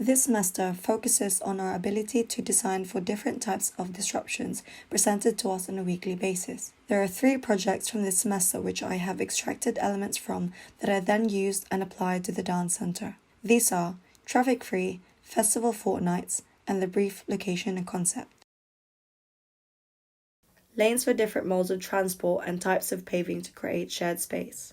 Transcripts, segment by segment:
This semester focuses on our ability to design for different types of disruptions presented to us on a weekly basis. There are 3 projects from this semester which I have extracted elements from that I then used and applied to the dance center. These are Traffic Free, Festival Fortnights, and the brief location and concept. Lanes for different modes of transport and types of paving to create shared space.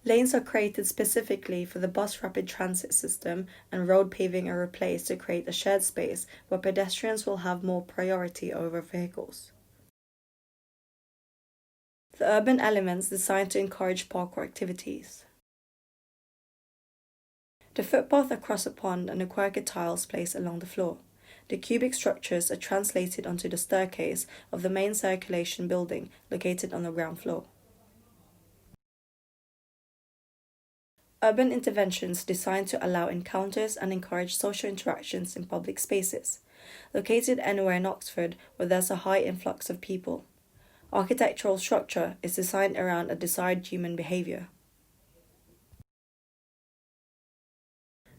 Lanes are created specifically for the bus rapid transit system, and road paving are replaced to create a shared space where pedestrians will have more priority over vehicles. The urban elements designed to encourage parkour activities. The footpath across a pond and the quirky tiles placed along the floor. The cubic structures are translated onto the staircase of the main circulation building located on the ground floor. Urban interventions designed to allow encounters and encourage social interactions in public spaces, located anywhere in Oxford where there's a high influx of people. Architectural structure is designed around a desired human behavior.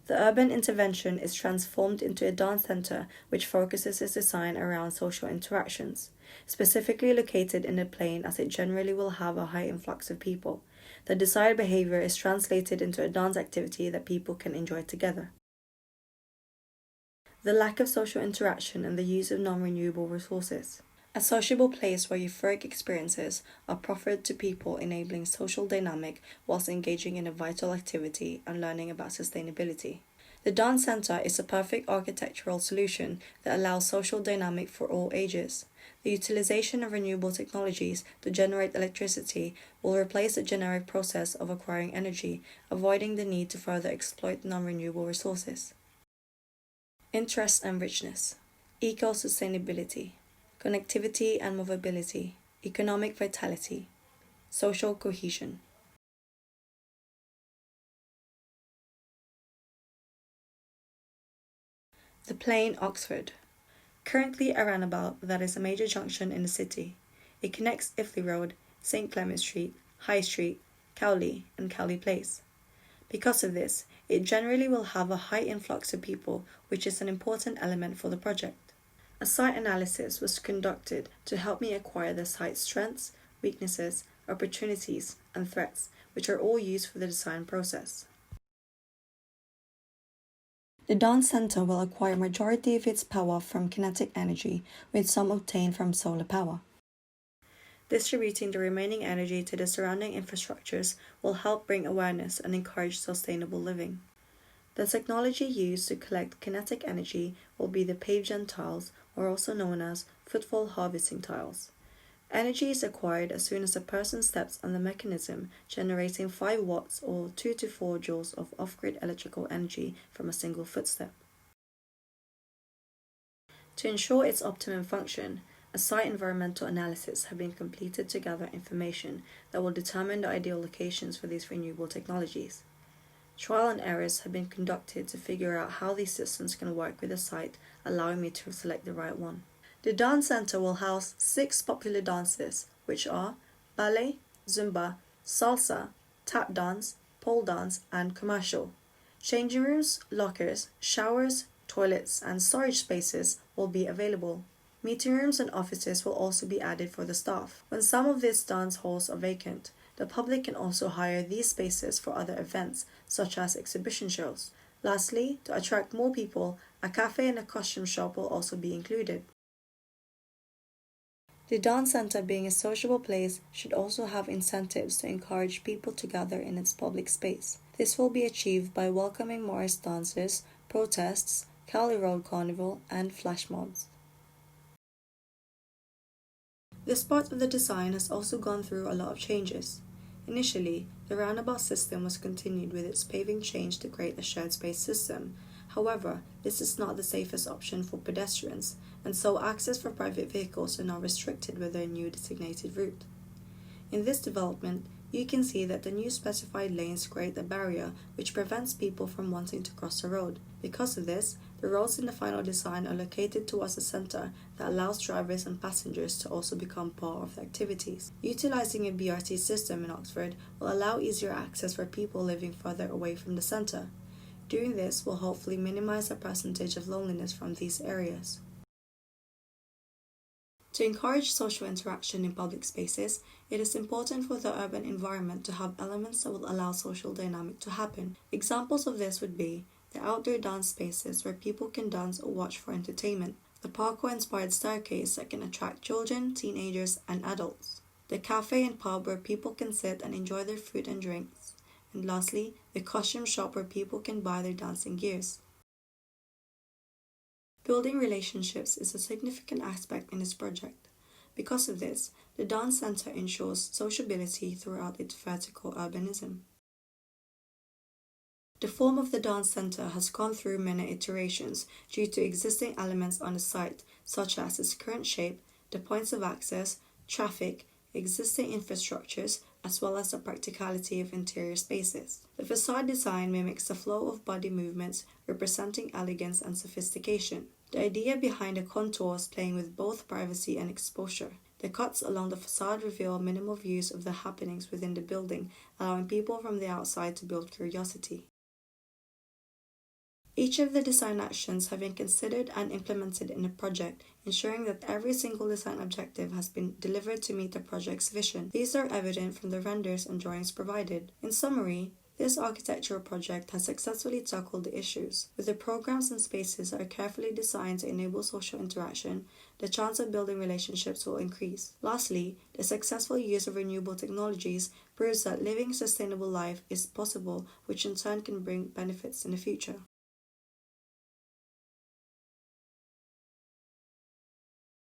The urban intervention is transformed into a dance center which focuses its design around social interactions, specifically located in a plane as it generally will have a high influx of people. The desired behavior is translated into a dance activity that people can enjoy together. The lack of social interaction and the use of non-renewable resources. A sociable place where euphoric experiences are proffered to people, enabling social dynamic whilst engaging in a vital activity and learning about sustainability. The dance center is a perfect architectural solution that allows social dynamic for all ages. The utilization of renewable technologies to generate electricity will replace the generic process of acquiring energy, avoiding the need to further exploit non-renewable resources. Interest and richness. Eco-sustainability. Connectivity and movability. Economic vitality. Social cohesion. The Plain, Oxford. Currently a roundabout that is a major junction in the city. It connects Iffley Road, St. Clement Street, High Street, Cowley, and Cowley Place. Because of this, it generally will have a high influx of people, which is an important element for the project. A site analysis was conducted to help me acquire the site's strengths, weaknesses, opportunities, and threats, which are all used for the design process. The dance center will acquire majority of its power from kinetic energy, with some obtained from solar power. Distributing the remaining energy to the surrounding infrastructures will help bring awareness and encourage sustainable living. The technology used to collect kinetic energy will be the PaveGen tiles, or also known as footfall harvesting tiles. Energy is acquired as soon as a person steps on the mechanism, generating 5 watts or 2 to 4 joules of off-grid electrical energy from a single footstep. To ensure its optimum function, a site environmental analysis has been completed to gather information that will determine the ideal locations for these renewable technologies. Trial and errors have been conducted to figure out how these systems can work with the site, allowing me to select the right one. The dance center will house 6 popular dances, which are ballet, Zumba, salsa, tap dance, pole dance, and commercial. Changing rooms, lockers, showers, toilets, and storage spaces will be available. Meeting rooms and offices will also be added for the staff. When some of these dance halls are vacant, the public can also hire these spaces for other events, such as exhibition shows. Lastly, to attract more people, a cafe and a costume shop will also be included. The dance center, being a sociable place, should also have incentives to encourage people to gather in its public space. This will be achieved by welcoming Morris dances, protests, Cowley Road Carnival, and flash mobs. This part of the design has also gone through a lot of changes. Initially, the roundabout system was continued with its paving change to create a shared space system. However, this is not the safest option for pedestrians, and so access for private vehicles are now restricted with their new designated route. In this development, you can see that the new specified lanes create a barrier which prevents people from wanting to cross the road. Because of this, the roads in the final design are located towards the center that allows drivers and passengers to also become part of the activities. Utilizing a BRT system in Oxford will allow easier access for people living further away from the center. Doing this will hopefully minimize the percentage of loneliness from these areas. To encourage social interaction in public spaces, it is important for the urban environment to have elements that will allow social dynamic to happen. Examples of this would be the outdoor dance spaces where people can dance or watch for entertainment, the parkour-inspired staircase that can attract children, teenagers, and adults, the cafe and pub where people can sit and enjoy their food and drinks, and lastly, the costume shop where people can buy their dancing gears. Building relationships is a significant aspect in this project. Because of this, the Dance Centre ensures sociability throughout its vertical urbanism. The form of the Dance Centre has gone through many iterations due to existing elements on the site, such as its current shape, the points of access, traffic, existing infrastructures, as well as the practicality of interior spaces. The facade design mimics the flow of body movements, representing elegance and sophistication. The idea behind the contours playing with both privacy and exposure. The cuts along the facade reveal minimal views of the happenings within the building, allowing people from the outside to build curiosity. Each of the design actions have been considered and implemented in the project, ensuring that every single design objective has been delivered to meet the project's vision. These are evident from the renders and drawings provided. In summary, this architectural project has successfully tackled the issues. With the programs and spaces that are carefully designed to enable social interaction, the chance of building relationships will increase. Lastly, the successful use of renewable technologies proves that living a sustainable life is possible, which in turn can bring benefits in the future.